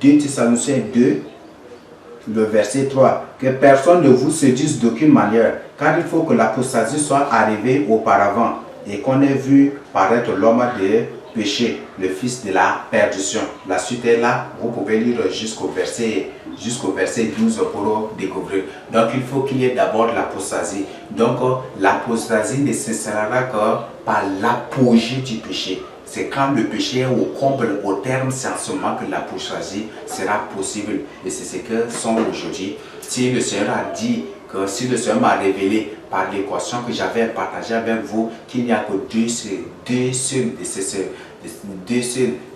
2 Thessaloniciens 2, le verset 3. Que personne ne vous séduise d'aucune manière, car il faut que l'apostasie soit arrivée auparavant et qu'on ait vu paraître l'homme de péché, le fils de la perdition. La suite est là, vous pouvez lire jusqu'au verset 12 pour découvrir. Donc il faut qu'il y ait d'abord l'apostasie. Donc l'apostasie ne cessera que par l'apogée du péché. C'est quand le péché est au comble, au terme, c'est en ce moment que l'apostasie sera possible. Et c'est ce que sont aujourd'hui. Si le Seigneur a dit que si le Seigneur m'a révélé par l'équation que j'avais partagée avec vous, qu'il n'y a que deux seuls de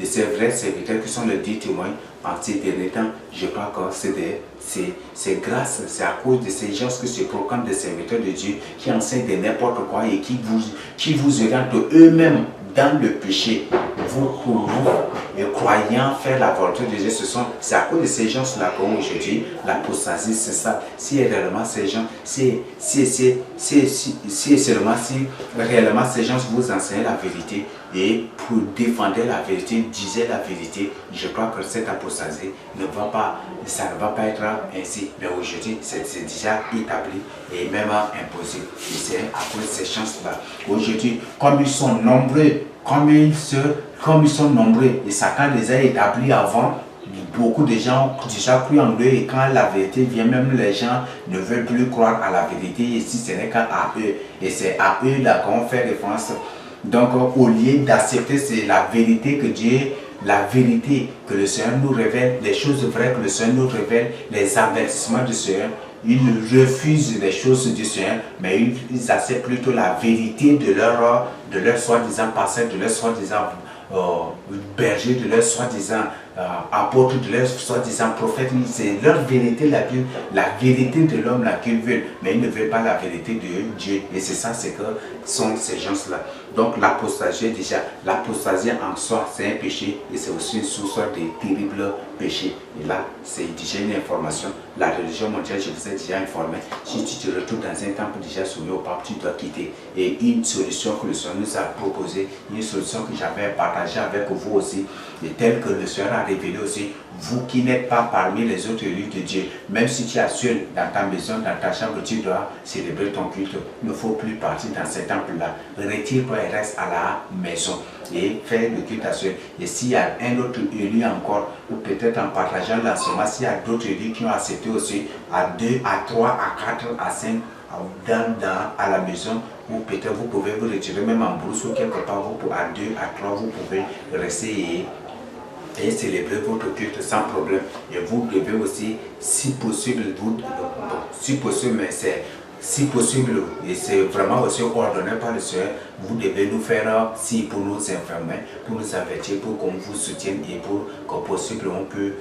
ces vrais serviteurs qui sont les 10 témoins en ces derniers temps, je crois que c'est grâce, c'est à cause de ces gens que se proclament des serviteurs de Dieu qui enseignent de n'importe quoi et qui vous orientent eux-mêmes dans le péché, vous croyant faire la volonté de Dieu. C'est à cause de ces gens-là qu'aujourd'hui l'apostasie c'est ça. Si réellement ces gens, si réellement ces gens vous enseignent la vérité et pour défendre la vérité, disaient la vérité, je crois que cette apostasie ça ne va pas être ainsi. Mais aujourd'hui, c'est déjà établi et même imposé. Et c'est à cause de ces chances-là. Aujourd'hui, comme ils sont nombreux, et Satan les a établis avant, beaucoup de gens ont déjà cru en eux et quand la vérité vient, même les gens ne veulent plus croire à la vérité et si ce n'est qu'à eux. Et c'est à eux là qu'on fait référence. Donc au lieu d'accepter c'est la vérité que Dieu, la vérité que le Seigneur nous révèle, les choses vraies que le Seigneur nous révèle, les avertissements du Seigneur, ils refusent les choses du Seigneur, mais ils acceptent plutôt la vérité de leur soi-disant pasteur, de leur soi-disant berger, de leur soi-disant apôtre, de leur soi-disant prophète. C'est leur vérité, la vérité de l'homme qu'ils veulent, mais ils ne veulent pas la vérité de Dieu. Et c'est ça, c'est que sont ces gens-là. Donc l'apostasie, déjà, l'apostasie en soi, c'est un péché et c'est aussi une source de terribles péchés. Et là, c'est déjà une information. La religion mondiale, je vous ai déjà informé. Si tu te retrouves dans un temple déjà soumis au pape, tu dois quitter. Et une solution que le Seigneur nous a proposée, une solution que j'avais partagée avec vous aussi, et telle que le Seigneur a révélé aussi, vous qui n'êtes pas parmi les autres élus de Dieu, même si tu es seul dans ta maison, dans ta chambre, tu dois célébrer ton culte. Il ne faut plus partir dans ces temples-là. Retire-toi et reste à la maison et faire le culte à seul. Et s'il y a un autre élu encore, ou peut-être en partageant l'enseignement, s'il y a d'autres élus qui ont accepté aussi, à 2, à 3, à 4, à 5, à la maison, ou peut-être vous pouvez vous retirer même en brousse ou quelque part, à 2, à 3, vous pouvez rester et célébrer votre culte sans problème. Et vous devez aussi, si possible, si possible, et c'est vraiment aussi ordonné par le Seigneur, vous devez nous faire si pour nous informer, pour nous avertir, pour qu'on vous soutienne et pour que possible on peut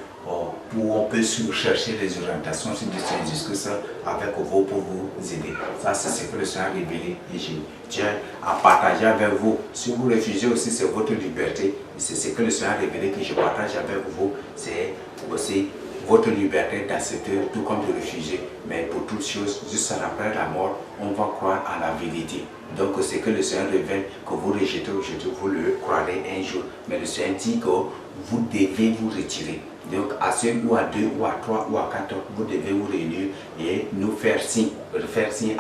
chercher les orientations sur des jusque ça avec vous pour vous aider. Ça c'est ce que le Seigneur a révélé et je tiens à partager avec vous. Si vous refusez aussi, c'est votre liberté. C'est ce que le Seigneur a révélé que je partage avec vous. C'est aussi votre liberté d'accepter tout comme de refuser. Mais pour toutes choses, juste après la mort, on va croire à la vérité. Donc c'est que le Seigneur révèle que vous rejetez aujourd'hui, vous le croirez un jour. Mais le Seigneur dit que vous devez vous retirer. Donc à 5 ou à 2 ou à 3 ou à 4, vous devez vous réunir et nous faire signe faire signe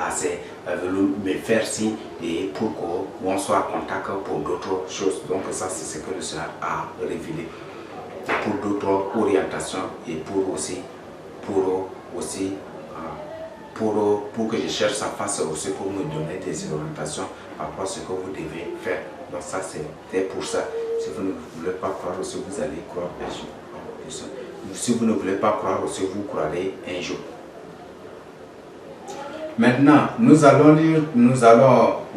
et pour qu'on soit en contact pour d'autres choses. Donc ça c'est ce que le Seigneur a révélé. Pour d'autres orientations et pour que je cherche sa face aussi pour me donner des orientations par rapport à ce que vous devez faire. Donc ça c'est pour ça. Si vous ne voulez pas croire aussi, vous allez croire un jour. Si vous ne voulez pas croire aussi, vous croirez un jour. Maintenant, nous allons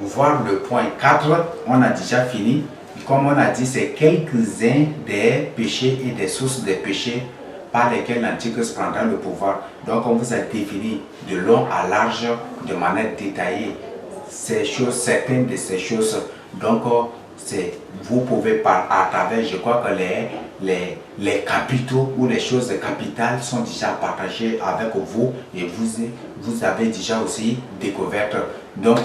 voir le point 4. On a déjà fini. Comme on a dit, c'est quelques-uns des péchés et des sources des péchés par lesquels l'Antichrist prendra le pouvoir. Donc on vous a défini de long à large, de manière détaillée, certaines de ces choses. Donc vous pouvez à travers, je crois que les capitaux ou les choses capitales sont déjà partagées avec vous et vous avez déjà aussi découvert. Donc,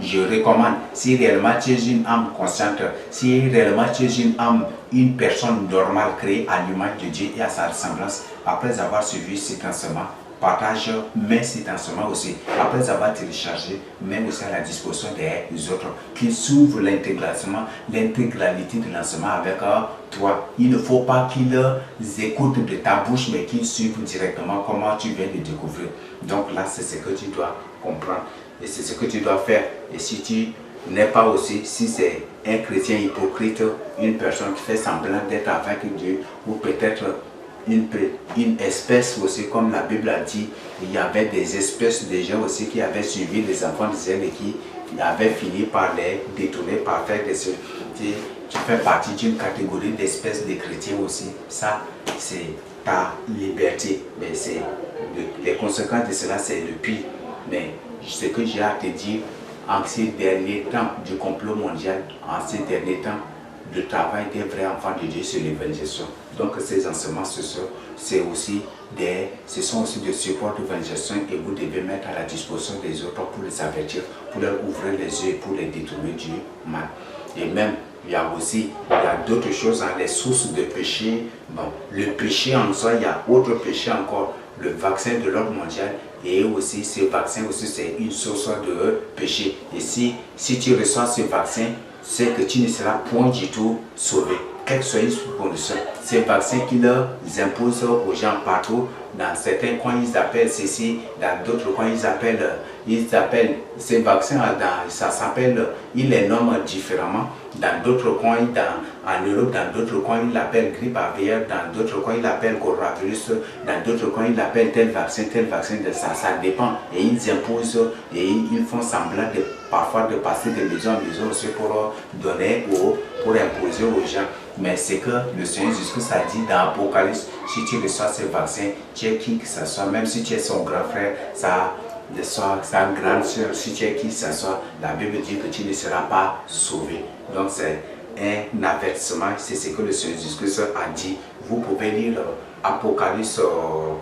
je recommande, si réellement tu es une âme consciente, si réellement tu es une âme, une personne normale créée à l'image de Dieu et à sa ressemblance, après avoir suivi cet enseignement, partage, mais cet enseignement aussi, après avoir téléchargé, mais aussi à la disposition des autres, qui s'ouvrent l'intégralité de l'enseignement avec toi. Il ne faut pas qu'ils écoutent de ta bouche, mais qu'ils suivent directement comment tu viens de découvrir. Donc là, c'est ce que tu dois comprendre et c'est ce que tu dois faire. Et si tu n'es pas aussi, si c'est un chrétien hypocrite, une personne qui fait semblant d'être avec Dieu, ou peut-être une espèce aussi, comme la Bible a dit, il y avait des espèces de gens aussi qui avaient suivi les enfants d'Israël et qui avaient fini par les détourner, par faire des choses. Tu fais partie d'une catégorie d'espèces de chrétiens aussi. Ça, c'est ta liberté. Mais les conséquences de cela, c'est le pire. Mais ce que j'ai à te dire, en ces derniers temps du complot mondial, en ces derniers temps, le travail des vrais enfants de Dieu sur l'évangélisation. Donc ces enseignements, ce sont aussi des supports d'évangélisation et vous devez mettre à la disposition des autres pour les avertir, pour leur ouvrir les yeux et pour les détourner du mal. Et même, il y a d'autres choses, les sources de péché. Bon, le péché en soi, il y a autre péché encore, le vaccin de l'ordre mondial. Et aussi, ce vaccin aussi, c'est une source de péché. Et si tu reçois ce vaccin, c'est que tu ne seras point du tout sauvé. Quelle que soit une condition. Ces vaccins qu'ils imposent aux gens partout, dans certains coins ils appellent ceci, dans d'autres coins ils appellent ces vaccins, ça s'appelle, ils les nomment différemment. Dans d'autres coins, en Europe, dans d'autres coins ils l'appellent grippe aviaire, dans d'autres coins ils l'appellent coronavirus, dans d'autres coins ils l'appellent tel vaccin, ça dépend. Et ils imposent et ils font semblant parfois de passer de maison en maison aussi pour donner pour imposer aux gens. Mais c'est que le Seigneur Jésus a dit dans l'Apocalypse, si tu reçois ce vaccin, tu es qui que ce soit, même si tu es son grand frère, sa grande soeur, si tu es qui que ce soit, la Bible dit que tu ne seras pas sauvé. Donc c'est un avertissement, c'est ce que le Seigneur Jésus a dit. Vous pouvez lire Apocalypse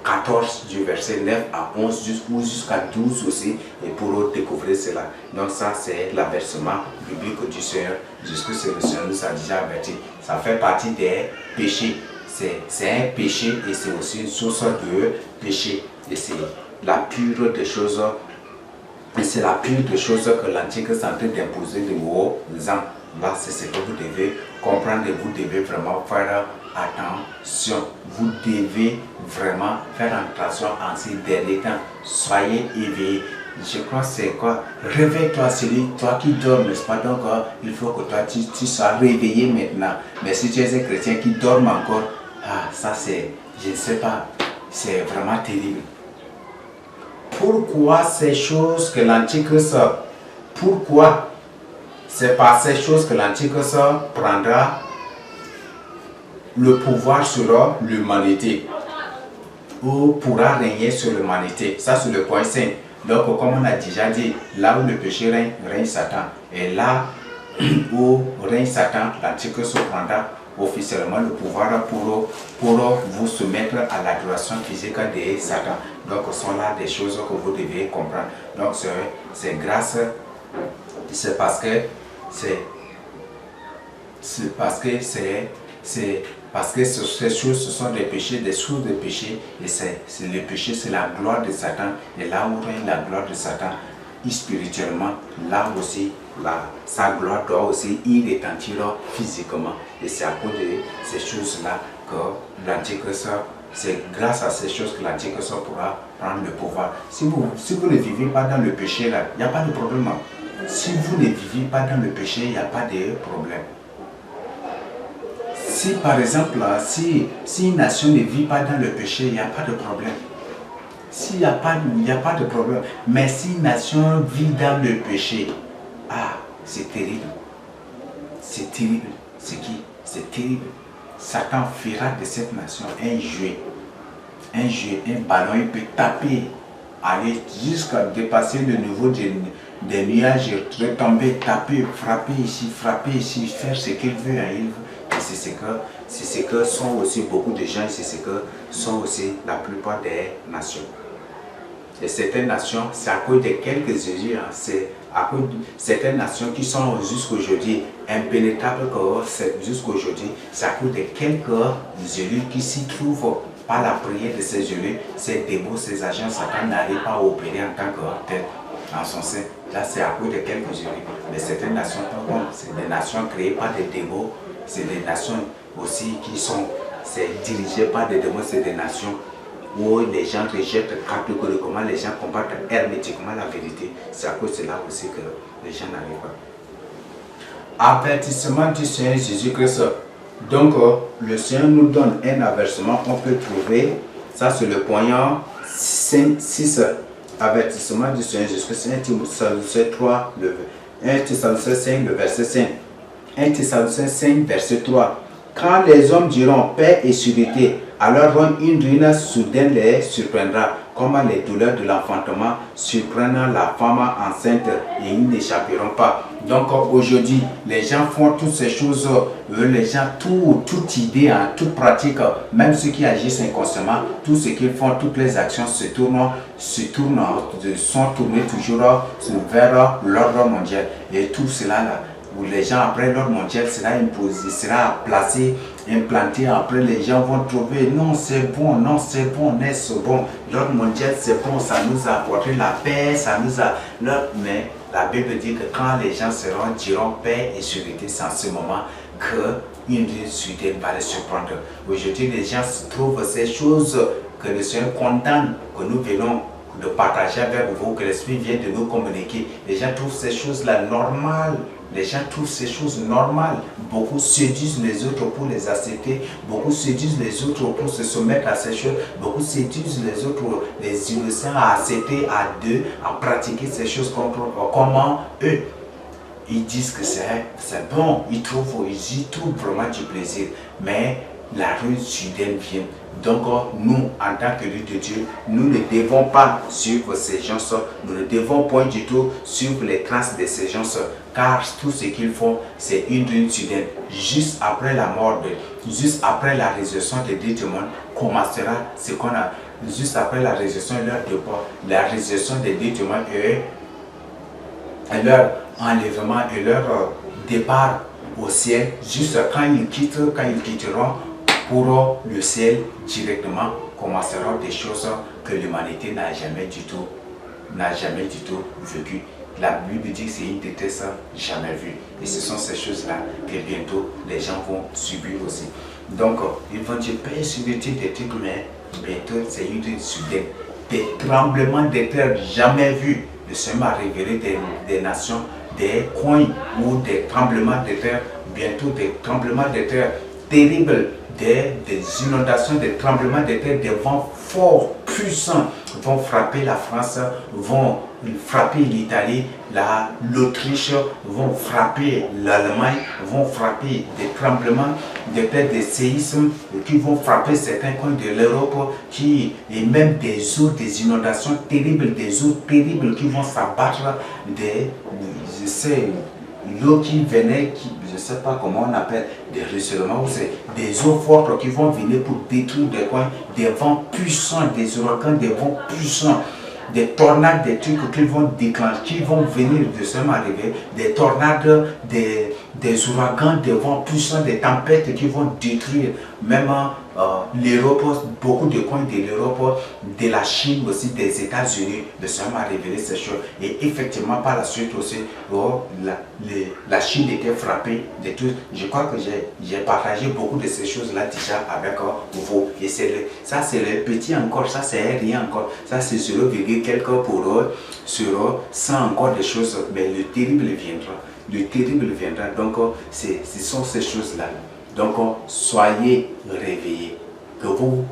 14 du verset 9 à 11 jusqu'à 12 aussi et pour découvrir cela. Donc ça c'est l'avertissement biblique du Seigneur Jésus, le Seigneur nous a déjà averti. Ça fait partie des péchés. C'est un péché et c'est aussi une source de péché. Et c'est la pure des choses. Et c'est la pure des choses que l'Antichrist est en train d'imposer de vos âmes. Là, c'est ce que vous devez comprendre et vous devez vraiment faire attention. Vous devez vraiment faire attention en ces derniers temps. Soyez éveillés. Je crois que c'est quoi? Réveille-toi, toi qui dors, n'est-ce pas? Donc, il faut que toi, tu sois réveillé maintenant. Mais si tu es un chrétien qui dort encore, ça c'est, je ne sais pas, c'est vraiment terrible. Pourquoi ces choses que l'Antichrist, pourquoi? C'est par ces choses que l'Antichrist prendra le pouvoir sur l'humanité ou pourra régner sur l'humanité. Ça, c'est le point 5. Donc, comme on a déjà dit, là où le péché règne Satan. Et là où règne Satan, l'Antichrist prendra officiellement le pouvoir pour vous soumettre à l'adoration physique de Satan. Donc, ce sont là des choses que vous devez comprendre. Donc, c'est grâce, c'est parce que ces choses, ce sont des péchés, des sources de péché, et le péché, c'est la gloire de Satan, et là où règne la gloire de Satan, spirituellement, là aussi, sa gloire doit aussi y retentir physiquement, et c'est à cause de ces choses-là que l'Antichrist, c'est grâce à ces choses que l'Antichrist pourra prendre le pouvoir. Si vous ne vivez pas dans le péché, là, il n'y a pas de problème. Si vous ne vivez pas dans le péché, il n'y a pas de problème. Si par exemple, si une nation ne vit pas dans le péché, il n'y a pas de problème. Il n'y a pas de problème. Mais si une nation vit dans le péché, c'est terrible. C'est terrible. C'est qui? C'est terrible. Satan fera de cette nation un jouet. Un ballon, il peut taper, aller jusqu'à dépasser le niveau des nuages retomber, taper, frapper ici, faire ce qu'il veut. Hein, il veut. Et c'est ce que sont aussi beaucoup de gens, c'est ce que sont aussi la plupart des nations. Et certaines nations, c'est à cause de quelques élus, hein, c'est à cause de certaines nations qui sont jusqu'aujourd'hui impénétrables jusqu'aujourd'hui, c'est à cause de quelques élus qui s'y trouvent par la prière de ces élus, ces démons, ces agents Satan n'arrivent pas à opérer en tant que tel en son sein. Là, c'est à cause de quelques élus. Mais certaines nations, c'est des nations créées par des démons, c'est des nations aussi qui sont dirigées par des démons, c'est des nations où les gens rejettent catégoriquement, les gens combattent hermétiquement la vérité. C'est à cause de cela aussi que les gens n'arrivent pas. Avertissement du Seigneur Jésus-Christ. Donc, le Seigneur nous donne un avertissement qu'on peut trouver. Ça, c'est le point 6. Avertissement du Seigneur Jésus-Christ. 1 Thessaloniciens 3, 1 Thessaloniciens 5, le verset 5. 1 Thessaloniciens 5, verset 3. Quand les hommes diront paix et sûreté, alors une ruine soudaine les surprendra, comme les douleurs de l'enfantement surprennent la femme enceinte et ils n'échapperont pas. Donc aujourd'hui, les gens font toutes ces choses, les gens, toute idée, hein, toute pratique, même ceux qui agissent inconsciemment, tout ce qu'ils font, toutes les actions sont tournées toujours vers l'ordre mondial. Et tout cela là, où les gens après l'ordre mondial sera imposé, sera placé, implanté, après les gens vont trouver non c'est bon, n'est-ce bon, l'ordre mondial c'est bon, ça nous a apporté la paix, ça nous a... Mais la Bible dit que quand les gens diront paix et sûreté, c'est en ce moment que une soudaine va les surprendre. Aujourd'hui les gens trouvent ces choses que le Seigneur condamne, que nous venons de partager avec vous, que l'Esprit vient de nous communiquer. Les gens trouvent ces choses-là normales. Les gens trouvent ces choses normales. Beaucoup séduisent les autres pour les accepter. Beaucoup séduisent les autres pour se soumettre à ces choses. Beaucoup séduisent les autres, les innocents, à accepter à deux, à pratiquer ces choses comment eux. Ils disent que c'est bon, ils y trouvent vraiment du plaisir. Mais la ruine soudaine vient. Donc nous, en tant que de Dieu, nous ne devons pas suivre ces gens, nous ne devons point du tout suivre les traces de ces gens, car tout ce qu'ils font, c'est une ruine soudaine. Juste après la mort, juste après la résurrection des deux démons, commencera ce qu'on a, juste après la résurrection et leur départ, la résurrection des deux démons et leur enlèvement et leur départ au ciel, juste quand ils quitteront pour le ciel directement, commenceront des choses que l'humanité n'a jamais du tout vécu. La Bible dit que c'est une détresse jamais vue. Et ce sont ces choses-là que bientôt les gens vont subir aussi. Donc, ils vont dire paix et sûreté des trucs, mais bientôt c'est une soudaine. Des tremblements de terre jamais vus. Le Seigneur a révélé des nations, des coins ou des tremblements de terre, bientôt des tremblements de terre terribles. Des inondations, des tremblements de terre, des vents forts, puissants vont frapper la France, vont frapper l'Italie, l'Autriche, vont frapper l'Allemagne, vont frapper des tremblements de terre, des séismes qui vont frapper certains coins de l'Europe, et même des eaux, des inondations terribles, des eaux terribles qui vont s'abattre, l'eau qui venait, je ne sais pas comment on appelle, des ruissellements, c'est des eaux fortes qui vont venir pour détruire des coins, des vents puissants, des ouragans, des vents puissants, des tornades, des trucs qui vont déclencher, qui vont venir de ce arriver, des tornades, des ouragans, des vents puissants, des tempêtes qui vont détruire même l'Europe, beaucoup de coins de l'Europe, de la Chine aussi, des États-Unis. Le Seigneur m'a révélé ces choses. Et effectivement, par la suite aussi, la Chine était frappée de tout. Je crois que j'ai partagé beaucoup de ces choses-là déjà avec vous. Et ça, c'est le petit encore, ça, c'est rien encore. Ça, c'est 0, quelques pour eux, sur 100 encore des choses. Mais le terrible viendra. Le terrible viendra. Donc, ce sont ces choses-là. Donc, soyez réveillés. Que vous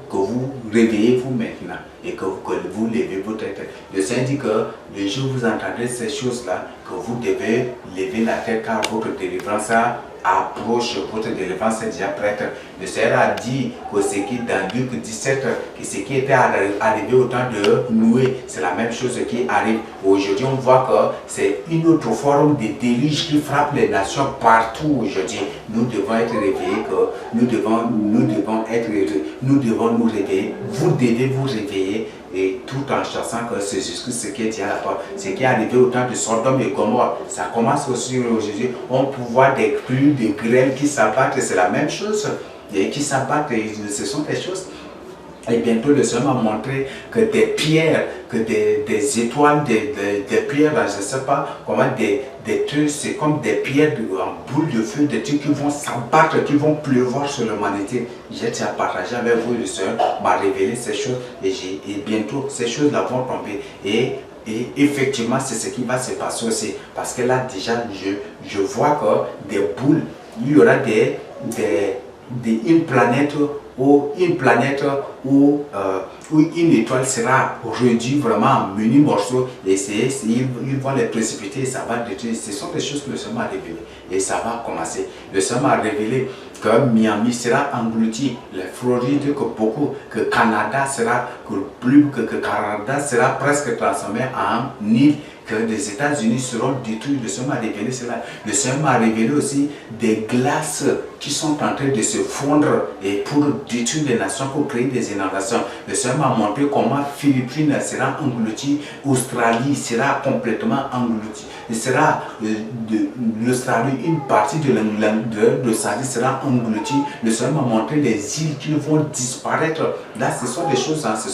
réveillez vous maintenant et que vous levez votre tête. Le Seigneur dit que le jour où vous entendrez ces choses-là, que vous devez lever la tête car votre délivrance approche, votre délivrance est déjà prête. Le Seigneur a dit que ce qui dans Luc 17, que ce qui était arrivé au temps de Noé, c'est la même chose qui arrive. Aujourd'hui, on voit que c'est une autre forme de déluge qui frappe les nations partout aujourd'hui. Nous devons être réveillés, que nous devons nous réveiller. Vous devez vous réveiller. Et tout en chassant que c'est juste ce qui est dit à la fois, ce qui est arrivé au temps de Sodome et Gomorrhe, ça commence aussi aujourd'hui. On peut voir des pluies, des grêles qui s'abattent, c'est la même chose, et qui s'abattent, ce sont des choses. Et bientôt le Seigneur m'a montré que des pierres, que des étoiles, des pierres, je ne sais pas comment, des trucs, c'est comme des pierres en boule de feu, des trucs qui vont s'abattre, qui vont pleuvoir sur l'humanité. J'ai déjà partagé avec vous, le Seigneur m'a révélé ces choses et bientôt ces choses-là vont tomber. Et effectivement, c'est ce qui va se passer aussi. Parce que là, déjà, je vois que des boules, il y aura une planète où une étoile sera réduite vraiment en mini morceaux et ils vont les précipiter et ça va détruire. Ce sont des choses que le Seigneur m'a révélé et ça va commencer. Le Seigneur m'a révélé que Miami sera englouti, la Floride que Canada sera Canada sera presque transformé en île, que les États-Unis seront détruits. Le Seigneur m'a révélé cela. Le Seigneur m'a révélé aussi des glaces qui sont en train de se fondre et pour détruire les nations, pour créer des inondations. Le Seigneur m'a montré comment Philippines sera engloutie, Australie sera complètement engloutie. Il sera l'Australie, une partie de l'Australie sera engloutie. Le Seigneur m'a montré les îles qui vont disparaître. Là, ce sont des choses, ce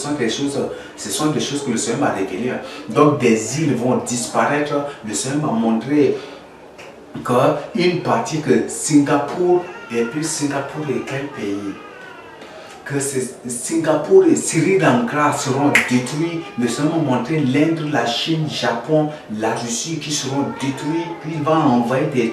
sont des choses que le Seigneur m'a révélées. Donc, des îles vont disparaître. Le Seigneur m'a montré qu'une partie que Singapour, et puis Singapour et quel pays? Que Singapour et Sri Lanka seront détruits. Le Seigneur m'a montré l'Inde, la Chine, le Japon, la Russie qui seront détruits. Puis il va envoyer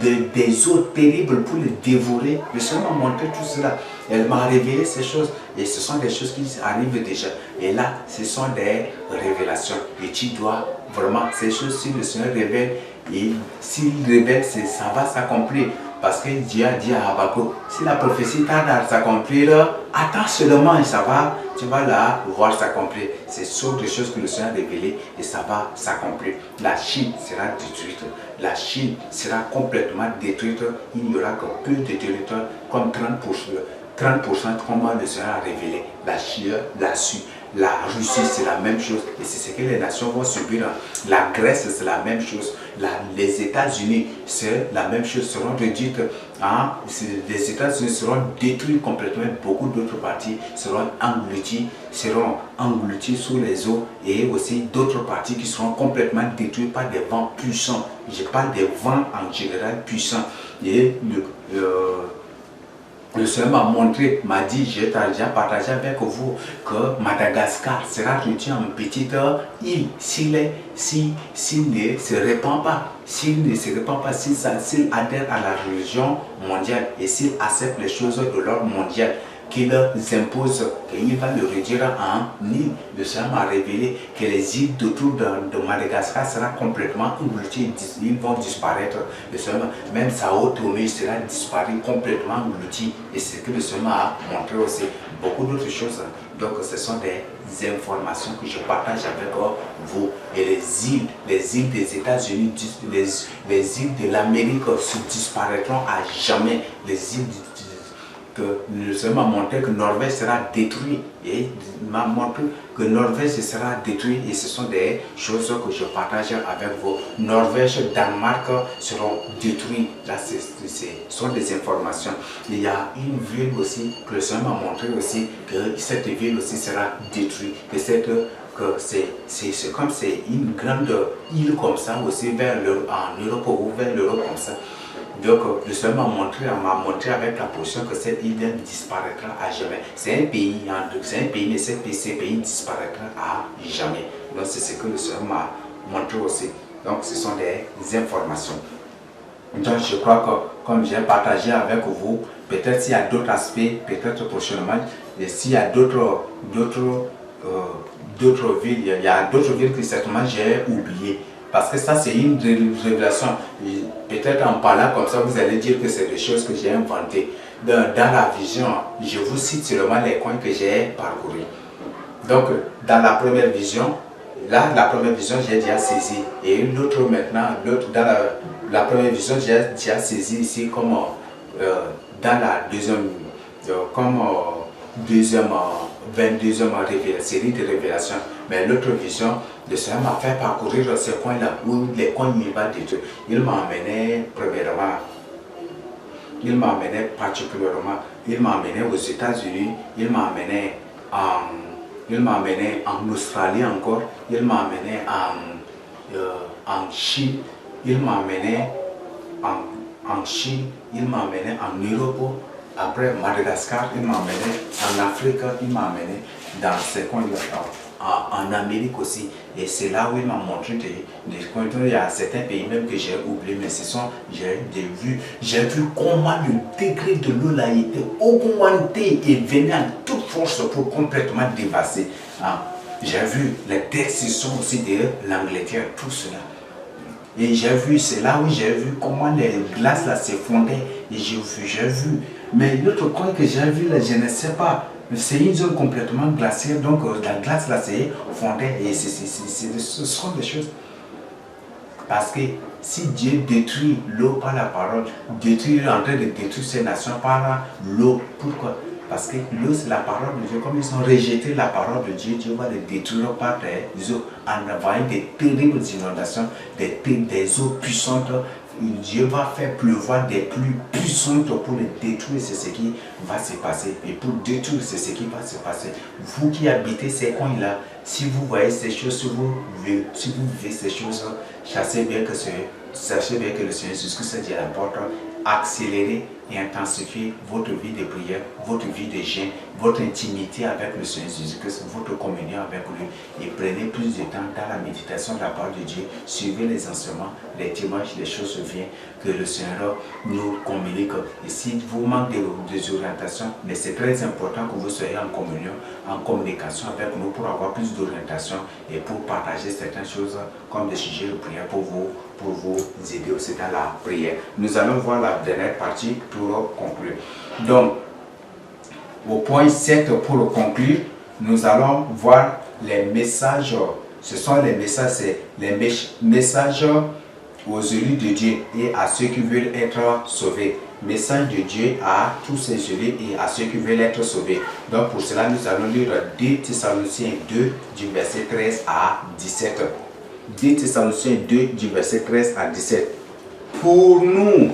des eaux terribles pour les dévorer. Le Seigneur m'a montré tout cela. Elle m'a révélé ces choses. Et ce sont des choses qui arrivent déjà. Et là, ce sont des révélations. Et tu dois vraiment, ces choses, si le Seigneur révèle, et s'il révèle, ça va s'accomplir. Parce que Dieu a dit à Habakkuk, si la prophétie tarde à s'accomplir, attends seulement et tu vas la voir s'accomplir. C'est sur des choses que le Seigneur a révélées et ça va s'accomplir. La Chine sera détruite. La Chine sera complètement détruite. Il n'y aura que peu de territoires, comme 30%, comme le Seigneur a révélé. La Chine, la Russie, c'est la même chose. Et c'est ce que les nations vont subir. La Grèce, c'est la même chose. Les États-Unis, c'est la même chose, seront réduites. Les États-Unis seront détruits complètement. Beaucoup d'autres parties seront engloutis sous les eaux. Et aussi d'autres parties qui seront complètement détruites par des vents puissants. Je parle des vents en général puissants. Et le Seigneur m'a montré, m'a dit, j'ai déjà partagé avec vous que Madagascar sera réduit en petite île s'il ne se répand pas. S'il ne se répand pas, s'il adhère à la religion mondiale et s'il accepte les choses de l'ordre mondial qu'il impose, qu'il va le réduire en île. Le Seigneur m'a révélé que les îles autour de Madagascar seront complètement englouties, ils vont disparaître. Le Seigneur, même Sao Tomé sera disparu, complètement englouti. Et c'est ce que le Seigneur m'a montré aussi. Beaucoup d'autres choses. Donc ce sont des informations que je partage avec vous. Et les îles des États-Unis, les îles de l'Amérique disparaîtront à jamais. Les îles que le Seigneur m'a montré que Norvège sera détruite et m'a montré que Norvège sera détruite et ce sont des choses que je partage avec vous. Norvège, Danemark seront détruits. Là, ce sont des informations. Il y a une ville aussi que le Seigneur m'a montré aussi que cette ville aussi sera détruite. C'est comme c'est une grande île comme ça aussi en Europe ou vers l'Europe comme ça. Donc, le Seigneur m'a montré avec la position que cette île disparaîtra à jamais. C'est un pays, mais ce pays disparaîtra à jamais. Donc, c'est ce que le Seigneur m'a montré aussi. Donc, ce sont des informations. Donc, je crois que, comme j'ai partagé avec vous, peut-être s'il y a d'autres aspects, peut-être prochainement, et s'il y a d'autres villes, il y a d'autres villes que certainement j'ai oubliées. Parce que ça, c'est une révélation. Peut-être en parlant comme ça, vous allez dire que c'est des choses que j'ai inventées. Dans la vision, je vous cite seulement les coins que j'ai parcourus. Donc, dans la première vision, là, la première vision, j'ai déjà saisi. Et l'autre maintenant, dans la première vision, j'ai déjà saisi ici comme dans la deuxième, comme 22e série de révélations. Mais l'autre vision, le Seigneur m'a fait parcourir ces coins-là, où les coins il va détruire. Il m'a emmené premièrement, il m'a emmené particulièrement, il m'a emmené aux États-Unis, il m'a emmené en Australie encore, il m'a emmené en Chine, il m'a emmené en Chine, il m'a emmené en Europe, après Madagascar, il m'a emmené en Afrique, il m'a emmené dans ces coins-là, en Amérique aussi. Et c'est là où il m'a montré des coins. Il y a certains pays même que j'ai oublié, mais ce sont, j'ai vu comment le degré de l'eau là était augmenté et venait en toute force pour complètement dévasser. J'ai vu les destructions aussi de l'Angleterre, tout cela. Et j'ai vu, c'est là où j'ai vu comment les glaces là s'effondraient. Et j'ai vu. Mais l'autre coin que j'ai vu là, je ne sais pas. C'est une zone complètement glaciaire, donc la glace là s'est fondée. Et ce sont des choses. Parce que si Dieu détruit l'eau par la parole, il est en train de détruire ces nations par l'eau. Pourquoi? Parce que l'eau c'est la parole de Dieu. Comme ils ont rejeté la parole de Dieu, Dieu va les détruire par des eaux en envoyant des terribles inondations, des eaux puissantes. Dieu va faire pleuvoir des pluies puissantes pour les détruire, c'est ce qui va se passer. Et pour détruire, c'est ce qui va se passer. Vous qui habitez ces coins-là, si vous voyez ces choses, si vous vivez ces choses, sachez bien que le Seigneur Jésus-Christ dit à la porte, accélérez et intensifiez votre vie de prière, votre vie de jeûne, votre intimité avec le Seigneur Jésus-Christ, votre communion avec lui, et prenez plus de temps dans la méditation de la parole de Dieu, suivez les enseignements, les témoignages, les choses viennent que le Seigneur nous communique. Et si vous manquez des orientations, mais c'est très important que vous soyez en communion, en communication avec nous pour avoir plus d'orientation et pour partager certaines choses comme des sujets de prière pour vous aider aussi dans la prière. Nous allons voir la dernière partie pour conclure. Donc, au point 7, pour conclure, nous allons voir les messages. Ce sont les messages, c'est les messages aux élus de Dieu et à ceux qui veulent être sauvés. Message de Dieu à tous ces élus et à ceux qui veulent être sauvés. Donc pour cela, nous allons lire 2 Thessaloniciens 2 du verset 13 à 17. 2 Thessaloniciens 2 du verset 13 à 17. Pour nous,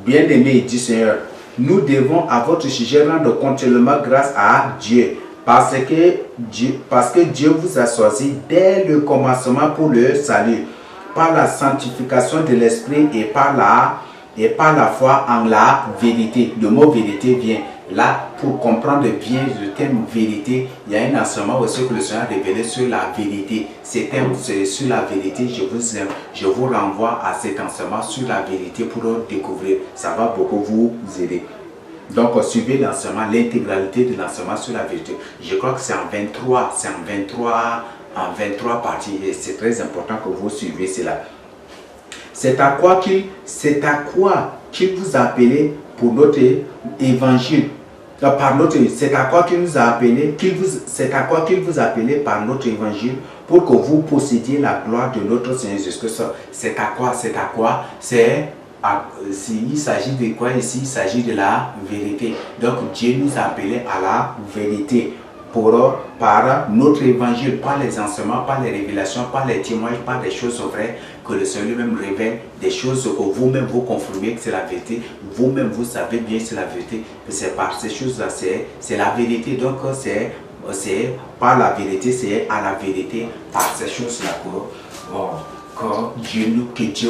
bien-aimés du Seigneur, nous devons à votre sujet rendre continuellement grâce à Dieu. Parce que Dieu vous a choisi dès le commencement pour le salut, par la sanctification de l'esprit et par la foi en la vérité. Le mot vérité vient là pour comprendre bien le thème vérité. Il y a un enseignement aussi que le Seigneur a révélé sur la vérité. Ce thème sur la vérité, je vous renvoie à cet enseignement sur la vérité pour le découvrir. Ça va beaucoup vous aider. Donc, suivez l'enseignement, l'intégralité de l'enseignement sur la vérité. Je crois que c'est en 23 parties et c'est très important que vous suivez cela. C'est à quoi qu'il vous a appelé pour notre évangile. C'est à quoi qu'il nous a appelé, c'est à quoi qu'il vous a appelé par notre évangile pour que vous possédiez la gloire de notre Seigneur Jésus-Christ. C'est à quoi? Il s'agit de quoi ici? Il s'agit de la vérité. Donc Dieu nous a appelés à la vérité par notre évangile, par les enseignements, par les révélations, par les témoignages, par des choses vraies que le Seigneur lui-même révèle, des choses que vous-même vous confirmez que c'est la vérité, vous-même vous savez bien que c'est la vérité. C'est par ces choses-là, c'est la vérité. Donc c'est par la vérité, c'est à la vérité, par ces choses-là que Dieu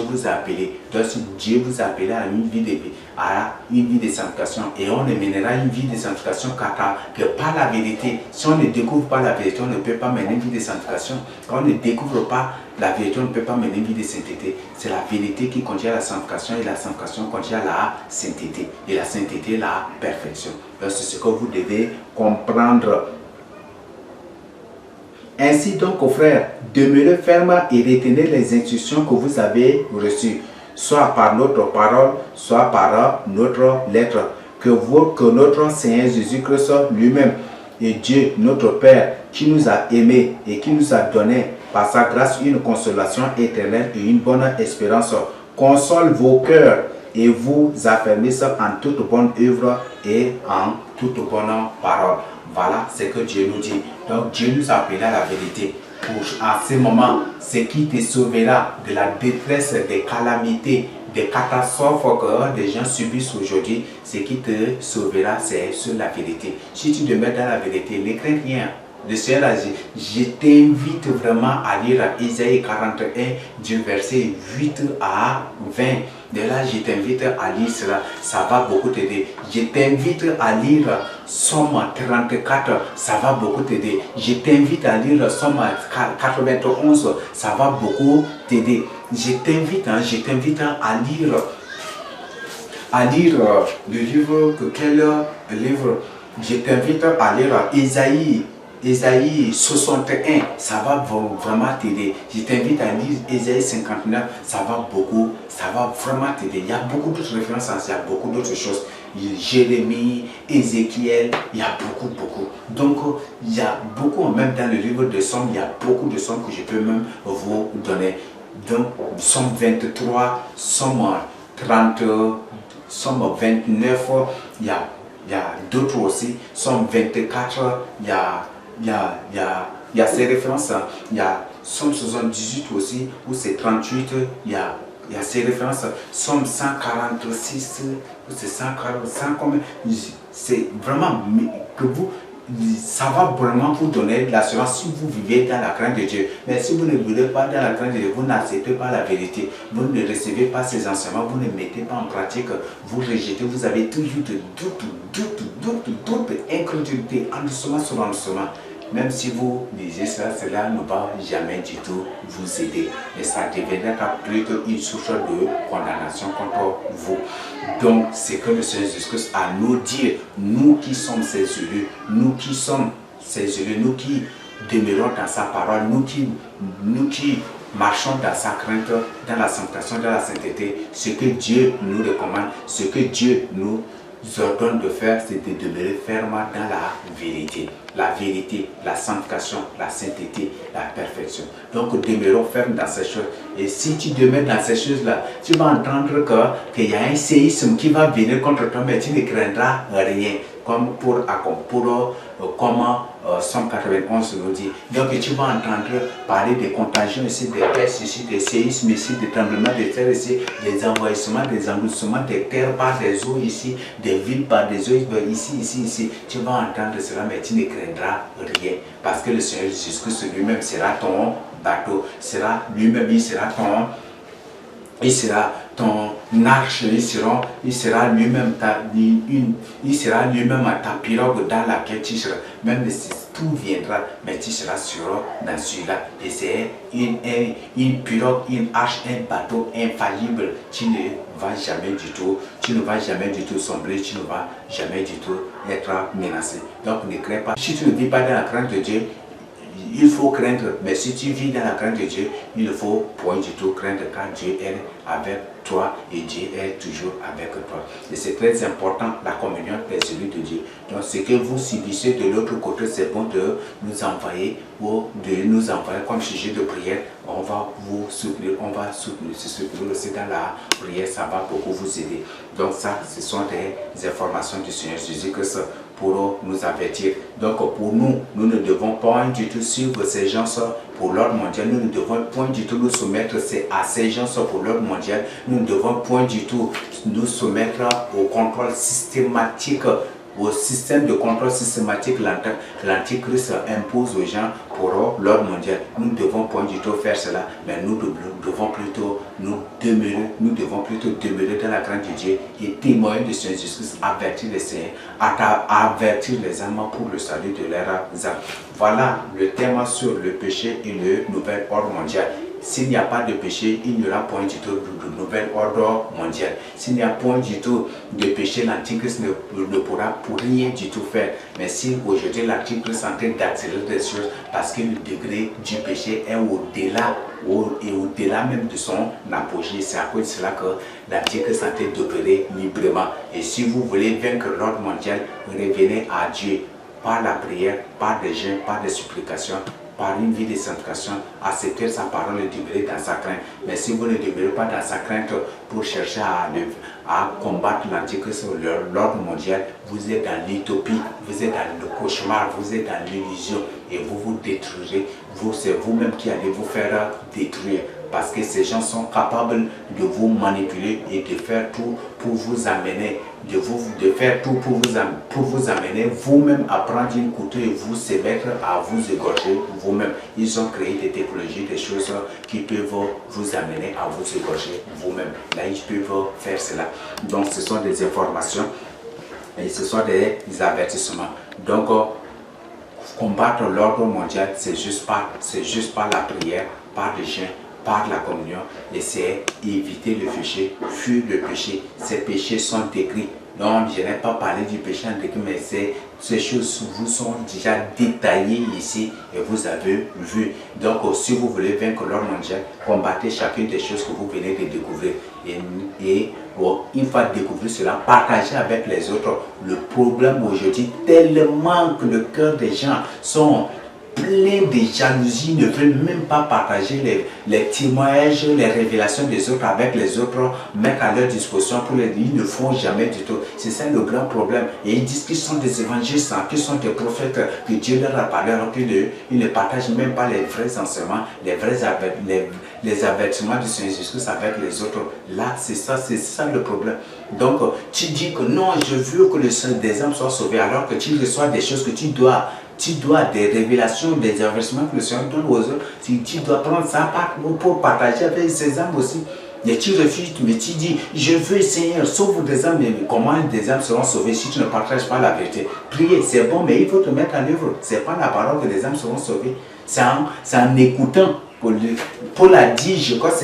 vous a appelé. Donc si Dieu vous a appelé à une vie de sanctification, et on ne mènera une vie de sanctification que par la vérité. Si on ne découvre pas la vérité, on ne peut pas mener une vie de sanctification. Quand on ne découvre pas la vérité, on ne peut pas mener une vie de sainteté. C'est la vérité qui conduit à la sanctification et la sanctification conduit à la sainteté. Et la sainteté, la perfection. Donc c'est ce que vous devez comprendre. Ainsi donc, frères, demeurez fermes et retenez les instructions que vous avez reçues, soit par notre parole, soit par notre lettre, que notre Seigneur Jésus-Christ lui-même et Dieu, notre Père, qui nous a aimés et qui nous a donné par sa grâce une consolation éternelle et une bonne espérance, console vos cœurs et vous affermisse en toute bonne œuvre et en toute bonne parole. Voilà ce que Dieu nous dit. Donc Dieu nous a appelé à la vérité. En ce moment, ce qui te sauvera de la détresse, des calamités, des catastrophes que des gens subissent aujourd'hui, ce qui te sauvera, c'est sur la vérité. Si tu demeures dans la vérité, ne crains rien. Le Seigneur a dit, je t'invite vraiment à lire Isaïe 41 du verset 8 à 20. De là, je t'invite à lire cela, ça va beaucoup t'aider. Je t'invite à lire Somme 34, ça va beaucoup t'aider. Je t'invite à lire Somme 91, ça va beaucoup t'aider. Je t'invite à lire le livre, quel livre? Je t'invite à lire Isaïe 61, ça va vraiment t'aider. Je t'invite à lire Isaïe 59, ça va vraiment t'aider. Il y a beaucoup d'autres références, il y a beaucoup d'autres choses. Jérémie, Ézéchiel, il y a beaucoup. Donc, il y a beaucoup, même dans le livre de Somme, il y a beaucoup de sommes que je peux même vous donner. Donc, Somme 23, Somme 30, Somme 29, il y a d'autres aussi. Somme 24, il y a ces références. Il y a Somme 78 aussi, où c'est 38, il y a ces références. Somme 146, où c'est 145, c'est vraiment que vous, ça va vraiment vous donner de l'assurance si vous vivez dans la crainte de Dieu. Mais si vous ne vivez pas dans la crainte de Dieu, vous n'acceptez pas la vérité, vous ne recevez pas ces enseignements, vous ne mettez pas en pratique, vous rejetez, vous avez toujours de doute, incrédulité, endurcissement sur endurcissement. Même si vous lisez cela, cela ne va jamais du tout vous aider. Et ça deviendra plutôt une source de condamnation contre vous. Donc, c'est que le Seigneur Jésus-Christ a nous dire, nous qui sommes ses élus, nous qui demeurons dans sa parole, nous qui marchons dans sa crainte, dans la sanctification, dans la sainteté, ce que Dieu nous recommande, ce que Dieu nous ordonne de faire, c'est de demeurer ferme dans la vérité. La vérité, la sanctification, la sainteté, la perfection. Donc, demeurons fermes dans ces choses. Et si tu demeures dans ces choses-là, tu vas entendre qu'il y a un séisme qui va venir contre toi, mais tu ne craindras rien. Comme Somme 91 nous dit. Donc tu vas entendre parler des contagions ici, des pestes ici, des séismes ici, des tremblements de terre ici, des envahissements, des engloutissements des terres par des eaux ici, des villes par des eaux ici. Tu vas entendre cela, mais tu ne craindras rien. Parce que le Seigneur Jésus-Christ lui-même sera ton bateau, il sera ton arche, il sera lui-même ta pirogue dans laquelle tu seras. Même si tout viendra, mais tu seras dans celui-là. Et c'est une pirogue, une arche, un bateau infaillible. Tu ne vas jamais du tout sombrer, tu ne vas jamais du tout être menacé. Donc ne crains pas. Si tu ne vis pas dans la crainte de Dieu, il faut craindre, mais si tu vis dans la crainte de Dieu, il ne faut point du tout craindre car Dieu est avec toi et Dieu est toujours avec toi. Et c'est très important, la communion des élus de Dieu. Donc ce que vous subissez de l'autre côté, c'est bon de nous envoyer comme sujet de prière. On va vous soutenir, se soutenir aussi dans la prière, ça va beaucoup vous aider. Donc ça, ce sont des informations du Seigneur Jésus-Christ pour nous avertir. Donc pour nous ne devons pas du tout suivre ces gens pour l'ordre mondial. Nous ne devons point du tout nous soumettre à ces gens pour l'ordre mondial. Nous ne devons point du tout nous soumettre au contrôle systématique, au système de contrôle systématique que l'Antichrist impose aux gens pour l'ordre mondial. Nous ne devons point du tout faire cela, mais nous devons plutôt demeurer dans la crainte de Dieu et témoigner de Seigneur Jésus-Christ, avertir les saints, avertir les âmes pour le salut de leurs âmes. Voilà le thème sur le péché et le nouvel ordre mondial. s'il n'y a pas de péché, il n'y aura point du tout de nouvel ordre mondial. S'il n'y a point du tout de péché, l'Antichrist ne pourra pour rien du tout faire. Mais si aujourd'hui l'Antichrist est en train d'accélérer des choses parce que le degré du péché est au-delà et au-delà même de son apogée, c'est à cause de cela que l'Antichrist est en train d'opérer librement. Et si vous voulez vaincre l'ordre mondial, revenez à Dieu par la prière, par des jeûnes, par des supplications, par une vie de sanctification, accepter sa parole et demeurer dans sa crainte. Mais si vous ne demeurez pas dans sa crainte pour chercher à combattre l'Antichrist, l'ordre mondial, vous êtes dans l'utopie, vous êtes dans le cauchemar, vous êtes dans l'illusion et vous vous détruirez. C'est vous-même qui allez vous faire détruire. Parce que ces gens sont capables de vous manipuler et de faire tout pour vous amener, de faire tout pour vous amener vous-même à prendre une couteau et vous se mettre à vous égorger vous-même. Ils ont créé des technologies, des choses qui peuvent vous amener à vous égorger vous-même. Là, ils peuvent faire cela. Donc, ce sont des informations et ce sont des avertissements. Donc, combattre l'ordre mondial, c'est juste pas la prière, par le jeûne, par la communion, et c'est éviter le péché, fuir le péché. Ces péchés sont décrits. Donc, je n'ai pas parlé du péché en décrit, mais ces choses vous sont déjà détaillées ici et vous avez vu. Donc, si vous voulez vaincre l'ordre mondial, combattez chacune des choses que vous venez de découvrir. Et une fois découvert cela, partagez avec les autres. Le problème aujourd'hui, tellement que le cœur des gens sont plein de jalousie, ne veulent même pas partager les témoignages, les révélations des autres avec les autres, mettre à leur disposition pour les dire, ils ne font jamais du tout. C'est ça le grand problème. Et ils disent qu'ils sont des évangélistes, qu'ils sont des prophètes, que Dieu leur a parlé, alors qu'ils ne partagent même pas les vrais enseignements, les avertissements du Seigneur Jésus avec les autres. Là, c'est ça le problème. Donc, tu dis que non, je veux que des âmes soient sauvées, alors que tu reçois des choses que tu dois des révélations, des avertissements que le Seigneur donne aux autres. Tu dois prendre ça pour partager avec ces âmes aussi. Et tu refuses, mais tu dis, je veux Seigneur, sauve des âmes. Mais comment des âmes seront sauvées si tu ne partages pas la vérité? Prier, c'est bon, mais il faut te mettre en œuvre. Ce n'est pas la parole que les âmes seront sauvées. C'est en écoutant. Paul a dit, je crois que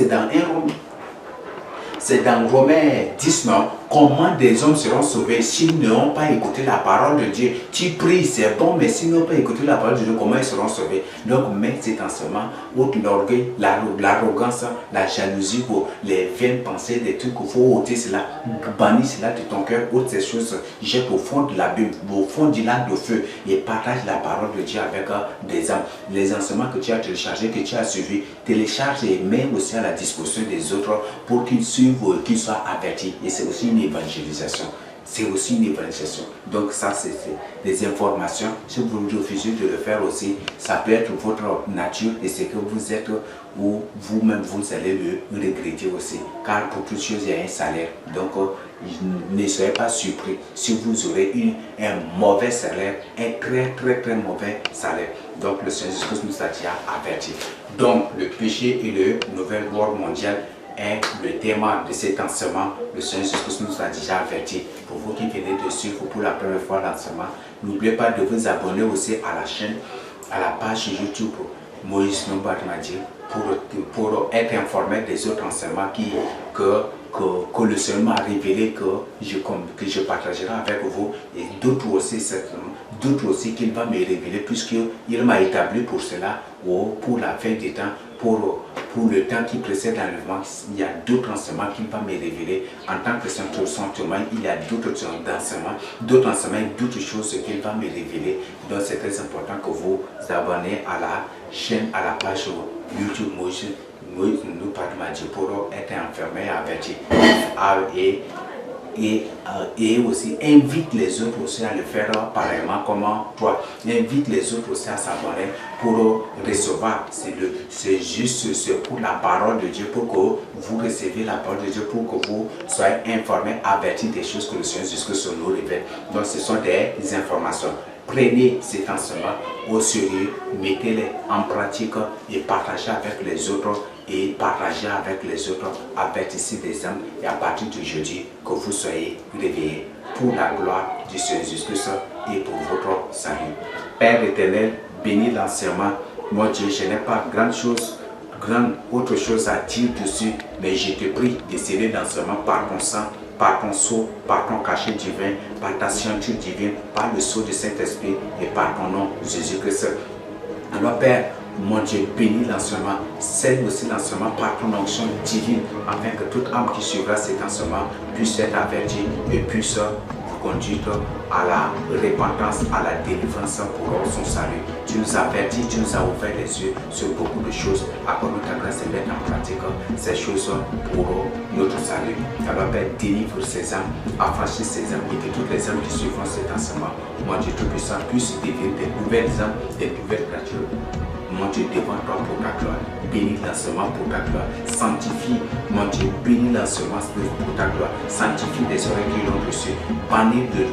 c'est dans Romains 10, non? Comment des hommes seront sauvés s'ils n'ont pas écouté la parole de Dieu? Tu pries, c'est bon, mais s'ils n'ont pas écouté la parole de Dieu, comment ils seront sauvés? Donc, mets cet enseignement, ôte l'orgueil, l'arrogance, la jalousie, pour les vaines pensées, des trucs, il faut ôter cela, bannir cela de ton cœur, ôte ces choses, jette au fond de l'abîme, au fond du lac de feu et partage la parole de Dieu avec des âmes. Les enseignements que tu as téléchargés, que tu as suivis, télécharge et mets aussi à la disposition des autres pour qu'ils suivent, qu'ils soient avertis. Et c'est aussi une évangélisation. C'est aussi une évangélisation. Donc ça, c'est des informations. Si vous refusez de le faire aussi, ça peut être votre nature et c'est que vous êtes ou vous-même, vous allez le regretter aussi. Car pour toutes choses, il y a un salaire. Donc, ne soyez pas surpris si vous aurez un mauvais salaire, un très mauvais salaire. Donc, le Seigneur Jésus nous a déjà averti. Donc, le péché et le nouvel ordre mondial est le thème de cet enseignement. Le Seigneur Jésus nous a déjà averti. Pour vous qui venez de suivre pour la première fois l'enseignement, n'oubliez pas de vous abonner aussi à la chaîne, à la page YouTube Moïse Nombarmadi pour être informé des autres enseignements que le Seigneur m'a révélé, que je partagerai avec vous, et d'autres aussi certainement, d'autres aussi qu'il va me révéler, puisqu'il m'a établi pour cela, pour la fin des temps, pour le temps qui précède l'enlèvement. Il y a d'autres enseignements qu'il va me révéler. En tant que sanctuaire, il y a d'autres enseignements, d'autres choses qu'il va me révéler. Donc c'est très important que vous vous abonnez à la chaîne, à la page YouTube Moïse Nombarmadi pour être enfermé, averti. Et aussi invite les autres aussi à le faire pareillement comme toi. Invite les autres aussi à s'abonner pour recevoir. C'est juste pour la parole de Dieu, pour que vous receviez la parole de Dieu, pour que vous soyez informés, avertis des choses que le Seigneur Jésus nous révèle. Donc ce sont des informations. Prenez cet enseignement au sérieux, mettez-les en pratique et partagez avec les autres. Et partagez avec les autres, avertissez des âmes, et à partir de jeudi, que vous soyez réveillés pour la gloire du Seigneur Jésus-Christ et pour votre salut. Père éternel, bénis l'enseignement. Mon Dieu, je n'ai pas grand chose grande autre chose à dire dessus, mais je te prie de sceller l'enseignement par ton sang, par ton sceau, par ton cachet divin, par ta ceinture divine, par le sceau du Saint-Esprit et par ton nom, Jésus-Christ. Alors Père, mon Dieu, bénis l'enseignement, scelle aussi l'enseignement par ton onction divine, afin que toute âme qui suivra cet enseignement puisse être avertie et puisse vous conduire à la repentance, à la délivrance pour son salut. Tu nous as avertis, tu nous as ouvert les yeux sur beaucoup de choses, accorde ta grâce et mettre en pratique ces choses pour notre salut. Alors Père, délivre ces âmes, affranchis ces âmes et que toutes les âmes qui suivront cet enseignement, mon Dieu Tout-Puissant, puissent devenir des nouvelles âmes, des nouvelles créatures. Mon Dieu, devant toi pour ta gloire. Bénis l'enseignement pour ta gloire. Sanctifie, mon Dieu, bénis l'enseignement pour ta gloire. Sanctifie les oreilles qui l'ont reçu. Bannis de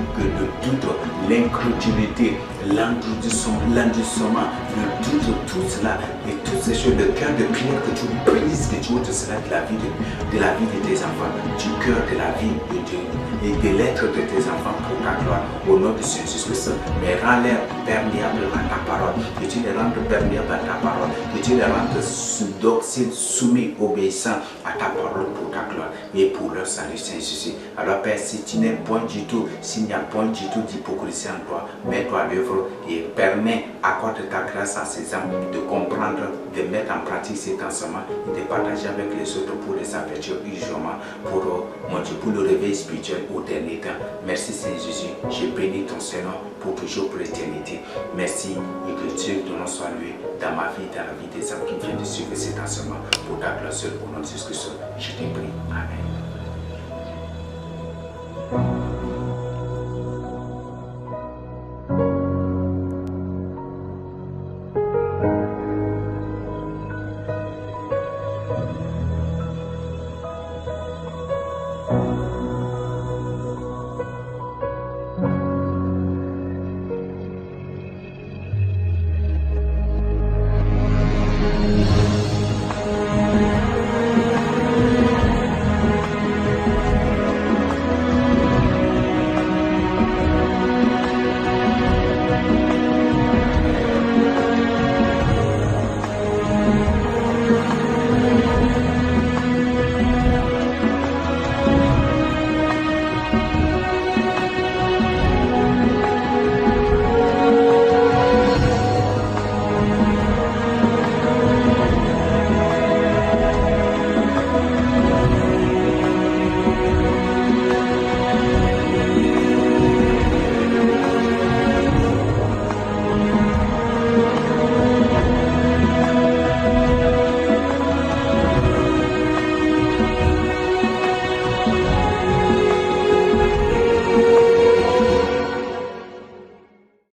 toute l'incrédulité, l'endurcissement, le doute, tout cela et toutes ces choses, le cœur de prière que tu brises, que tu ôtes cela de la vie de tes enfants, du cœur de la vie de Dieu et de l'être de tes enfants pour ta gloire. Au nom de Jésus-Christ, mais rends-les perméables à ta parole. Que tu les rendes perméables à ta parole. Que tu les rendes dociles, soumis, obéissants à ta parole pour ta gloire et pour leur salut, Saint Jésus. Alors Père, si tu n'es point du tout, s'il n'y a point du tout d'hypocrisie en toi, mets-toi à l'œuvre et permets, accorde ta grâce à ces âmes de comprendre, de mettre en pratique cet enseignement et de partager avec les autres pour les avertir urgemment, pour mon Dieu, pour le réveil spirituel au dernier temps. Merci Saint Jésus, je bénis ton Seigneur pour toujours, pour l'éternité. Merci et que Dieu ton nom soit loué dans ma vie, dans la vie des âmes qui viennent de suivre cet enseignement pour ta gloire seule, au nom de Jésus Christ. Je te prie. Amen.